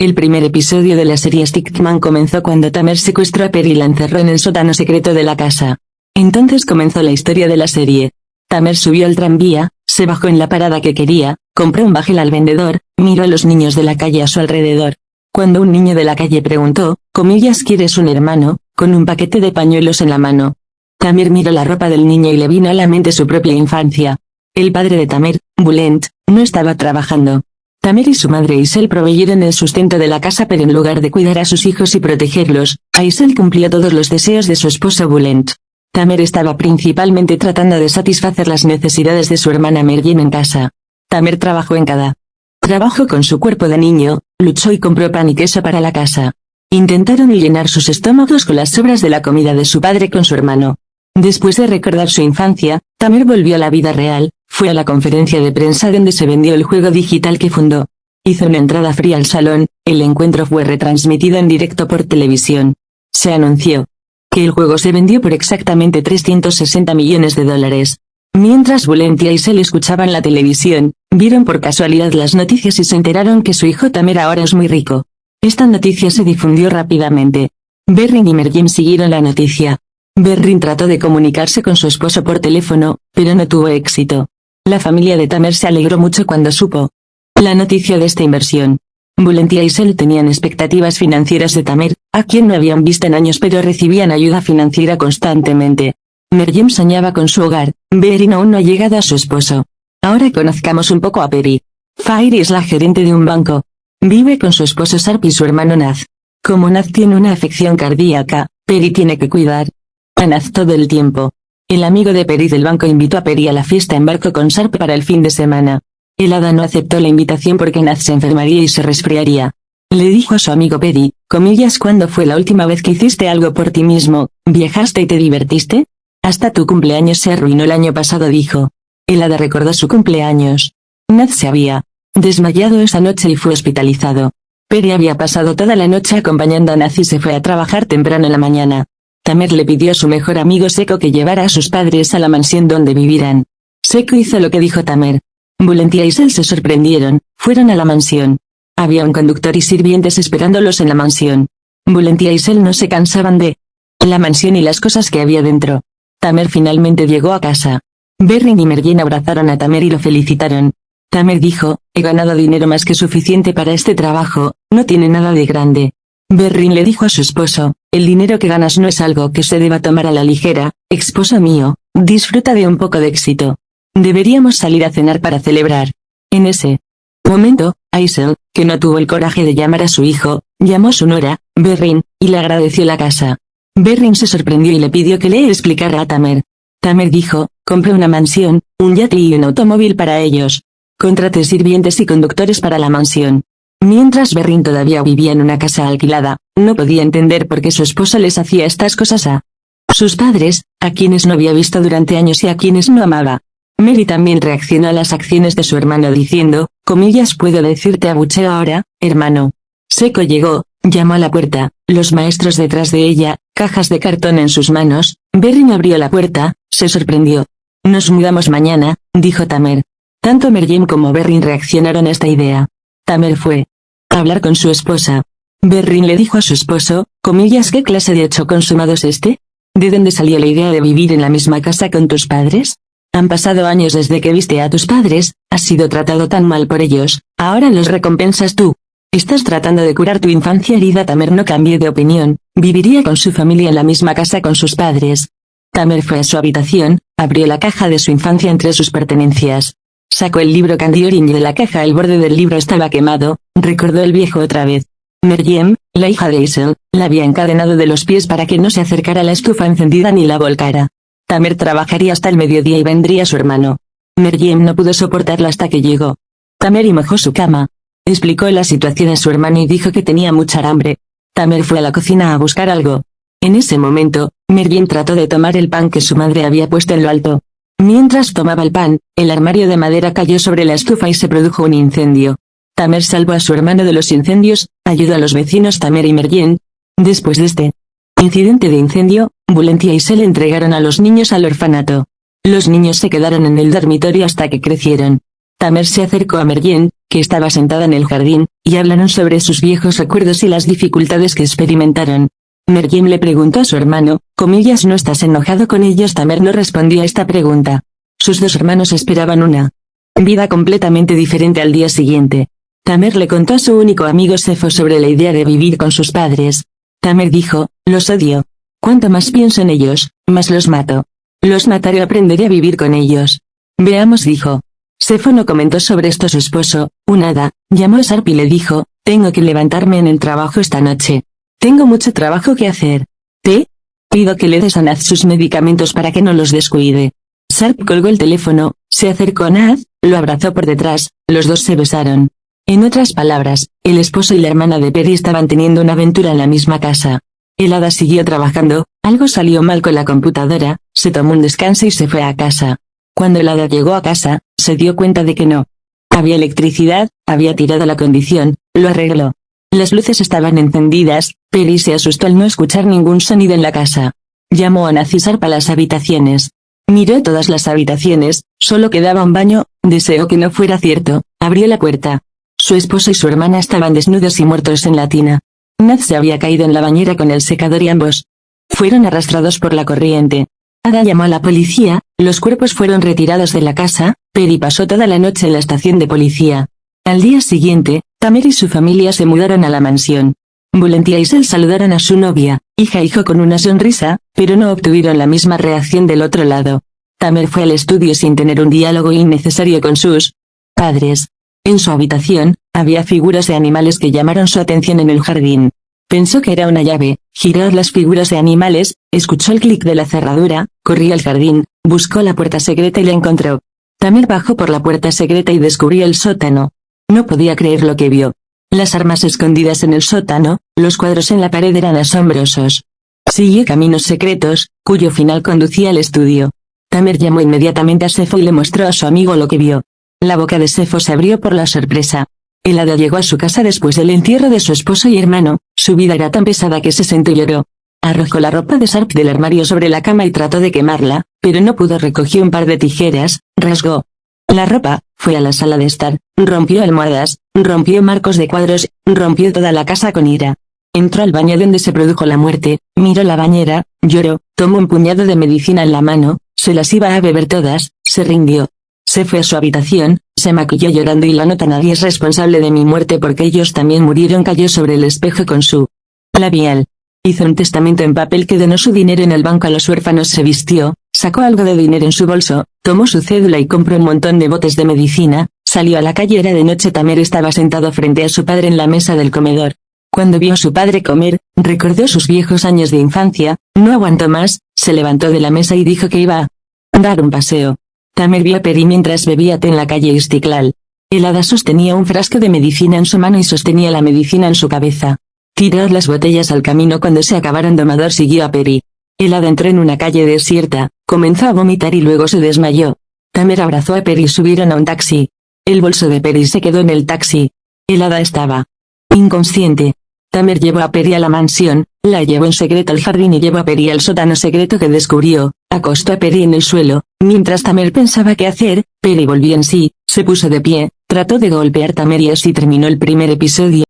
El primer episodio de la serie Stickman comenzó cuando Tamer secuestró a Perry y la encerró en el sótano secreto de la casa. Entonces comenzó la historia de la serie. Tamer subió al tranvía, se bajó en la parada que quería, compró un bajel al vendedor, miró a los niños de la calle a su alrededor. Cuando un niño de la calle preguntó, comillas, ¿quieres un hermano?, con un paquete de pañuelos en la mano. Tamer miró la ropa del niño y le vino a la mente su propia infancia. El padre de Tamer, Bulent, no estaba trabajando. Tamer y su madre Isel proveyeron el sustento de la casa, pero en lugar de cuidar a sus hijos y protegerlos, Isel cumplió todos los deseos de su esposo Bulent. Tamer estaba principalmente tratando de satisfacer las necesidades de su hermana Meriem en casa. Tamer trabajó en cada trabajo con su cuerpo de niño, luchó y compró pan y queso para la casa. Intentaron llenar sus estómagos con las sobras de la comida de su padre con su hermano. Después de recordar su infancia, Tamer volvió a la vida real, fue a la conferencia de prensa donde se vendió el juego digital que fundó. Hizo una entrada fría al salón, el encuentro fue retransmitido en directo por televisión. Se anunció que el juego se vendió por exactamente $360 millones. Mientras Bulent y Isel escuchaban la televisión, vieron por casualidad las noticias y se enteraron que su hijo Tamer ahora es muy rico. Esta noticia se difundió rápidamente. Berrin y Meriem siguieron la noticia. Berrin trató de comunicarse con su esposo por teléfono, pero no tuvo éxito. La familia de Tamer se alegró mucho cuando supo la noticia de esta inversión. Bulent y Isel tenían expectativas financieras de Tamer, a quien no habían visto en años pero recibían ayuda financiera constantemente. Meriem soñaba con su hogar, Berrin aún no ha llegado a su esposo. Ahora conozcamos un poco a Perry. Fairy es la gerente de un banco. Vive con su esposo Sarp y su hermano Naz. Como Naz tiene una afección cardíaca, Perry tiene que cuidar a Naz todo el tiempo. El amigo de Perry del banco invitó a Perry a la fiesta en barco con Sarp para el fin de semana. El hada no aceptó la invitación porque Naz se enfermaría y se resfriaría. Le dijo a su amigo Perry, comillas, ¿cuándo fue la última vez que hiciste algo por ti mismo? ¿Viajaste y te divertiste? Hasta tu cumpleaños se arruinó el año pasado, dijo. El hada recordó su cumpleaños. Naz se había desmayado esa noche y fue hospitalizado. Perry había pasado toda la noche acompañando a Naz y se fue a trabajar temprano en la mañana. Tamer le pidió a su mejor amigo Seko que llevara a sus padres a la mansión donde vivirán. Seko hizo lo que dijo Tamer. Bulent y Isel se sorprendieron, fueron a la mansión. Había un conductor y sirvientes esperándolos en la mansión. Bulent y Isel no se cansaban de la mansión y las cosas que había dentro. Tamer finalmente llegó a casa. Berrin y Meriem abrazaron a Tamer y lo felicitaron. Tamer dijo, he ganado dinero más que suficiente para este trabajo, no tiene nada de grande. Berrin le dijo a su esposo, el dinero que ganas no es algo que se deba tomar a la ligera, esposo mío, disfruta de un poco de éxito. Deberíamos salir a cenar para celebrar. En ese momento, Isel, que no tuvo el coraje de llamar a su hijo, llamó a su nuera, Berrin, y le agradeció la casa. Berrin se sorprendió y le pidió que le explicara a Tamer. Tamer dijo, compré una mansión, un yate y un automóvil para ellos. Contraté sirvientes y conductores para la mansión. Mientras Berrin todavía vivía en una casa alquilada, no podía entender por qué su esposa les hacía estas cosas a sus padres, a quienes no había visto durante años y a quienes no amaba. Mary también reaccionó a las acciones de su hermano diciendo, comillas, puedo decirte abucheo ahora, hermano. Seko llegó, llamó a la puerta, los maestros detrás de ella, cajas de cartón en sus manos. Berrin abrió la puerta, se sorprendió. Nos mudamos mañana, dijo Tamer. Tanto Meriem como Berrin reaccionaron a esta idea. Tamer fue a hablar con su esposa. Berrin le dijo a su esposo, comillas, ¿qué clase de hecho consumado es este? ¿De dónde salió la idea de vivir en la misma casa con tus padres? Han pasado años desde que viste a tus padres, has sido tratado tan mal por ellos, ahora los recompensas tú. Estás tratando de curar tu infancia herida. Tamer no cambió de opinión, viviría con su familia en la misma casa con sus padres. Tamer fue a su habitación, abrió la caja de su infancia entre sus pertenencias. Sacó el libro Candy Orange de la caja, el borde del libro estaba quemado, recordó el viejo otra vez. Meriem, la hija de Isel, la había encadenado de los pies para que no se acercara a la estufa encendida ni la volcara. Tamer trabajaría hasta el mediodía y vendría su hermano. Meriem no pudo soportarla hasta que llegó. Tamer y mojó su cama. Explicó la situación a su hermano y dijo que tenía mucha hambre. Tamer fue a la cocina a buscar algo. En ese momento, Meriem trató de tomar el pan que su madre había puesto en lo alto. Mientras tomaba el pan, el armario de madera cayó sobre la estufa y se produjo un incendio. Tamer salvó a su hermano de los incendios, ayudó a los vecinos Tamer y Meriem. Después de este incidente de incendio, Bulent y Isel entregaron a los niños al orfanato. Los niños se quedaron en el dormitorio hasta que crecieron. Tamer se acercó a Meriem, que estaba sentada en el jardín, y hablaron sobre sus viejos recuerdos y las dificultades que experimentaron. Meryem le preguntó a su hermano, comillas, ¿no estás enojado con ellos? Tamer no respondió a esta pregunta. Sus dos hermanos esperaban una vida completamente diferente al día siguiente. Tamer le contó a su único amigo Sefo sobre la idea de vivir con sus padres. Tamer dijo, los odio. Cuanto más pienso en ellos, más los mato. Los mataré o aprenderé a vivir con ellos. Veamos, dijo. Sefo no comentó sobre esto a su esposo, un hada, llamó a Sarp y le dijo, tengo que levantarme en el trabajo esta noche. Tengo mucho trabajo que hacer. Te pido que le des a Naz sus medicamentos para que no los descuide. Sarp colgó el teléfono, se acercó a Naz, lo abrazó por detrás, los dos se besaron. En otras palabras, el esposo y la hermana de Peri estaban teniendo una aventura en la misma casa. El hada siguió trabajando, algo salió mal con la computadora, se tomó un descanso y se fue a casa. Cuando el hada llegó a casa, se dio cuenta de que no había electricidad, había tirado la condición, lo arregló. Las luces estaban encendidas, Peri se asustó al no escuchar ningún sonido en la casa. Llamó a Naz y Sarp a las habitaciones. Miró todas las habitaciones, solo quedaba un baño, deseó que no fuera cierto, abrió la puerta. Su esposo y su hermana estaban desnudos y muertos en la tina. Naz se había caído en la bañera con el secador y ambos fueron arrastrados por la corriente. Ada llamó a la policía, los cuerpos fueron retirados de la casa, Peri pasó toda la noche en la estación de policía. Al día siguiente, Tamer y su familia se mudaron a la mansión. Bulentia y Sel saludaron a su novia, hija e hijo con una sonrisa, pero no obtuvieron la misma reacción del otro lado. Tamer fue al estudio sin tener un diálogo innecesario con sus padres. En su habitación, había figuras de animales que llamaron su atención en el jardín. Pensó que era una llave, giró las figuras de animales, escuchó el clic de la cerradura, corrió al jardín, buscó la puerta secreta y la encontró. Tamer bajó por la puerta secreta y descubrió el sótano. No podía creer lo que vio. Las armas escondidas en el sótano, los cuadros en la pared eran asombrosos. Siguió caminos secretos, cuyo final conducía al estudio. Tamer llamó inmediatamente a Sefo y le mostró a su amigo lo que vio. La boca de Sefo se abrió por la sorpresa. El hada llegó a su casa después del entierro de su esposo y hermano, su vida era tan pesada que se sentó y lloró. Arrojó la ropa de Sarp del armario sobre la cama y trató de quemarla, pero no pudo. Recogió un par de tijeras, rasgó la ropa, fue a la sala de estar, rompió almohadas, rompió marcos de cuadros, rompió toda la casa con ira. Entró al baño donde se produjo la muerte, miró la bañera, lloró, tomó un puñado de medicina en la mano, se las iba a beber todas, se rindió. Se fue a su habitación, se maquilló llorando y la nota "nadie es responsable de mi muerte porque ellos también murieron" cayó sobre el espejo con su labial. Hizo un testamento en papel que donó su dinero en el banco a los huérfanos. Se vistió, sacó algo de dinero en su bolso, tomó su cédula y compró un montón de botes de medicina, salió a la calle. Era de noche. Tamer estaba sentado frente a su padre en la mesa del comedor. Cuando vio a su padre comer, recordó sus viejos años de infancia, no aguantó más, se levantó de la mesa y dijo que iba a dar un paseo. Tamer vio a Peri mientras bebía té en la calle Istiklal. El hada sostenía un frasco de medicina en su mano y sostenía la medicina en su cabeza. Tiró las botellas al camino. Cuando se acabaron, Domador siguió a Peri. El hada entró en una calle desierta, comenzó a vomitar y luego se desmayó. Tamer abrazó a Peri y subieron a un taxi. El bolso de Peri se quedó en el taxi. El hada estaba inconsciente. Tamer llevó a Peri a la mansión, la llevó en secreto al jardín y llevó a Peri al sótano secreto que descubrió. Acostó a Peri en el suelo. Mientras Tamer pensaba qué hacer, Peri volvió en sí, se puso de pie, trató de golpear a Tamer y así terminó el primer episodio.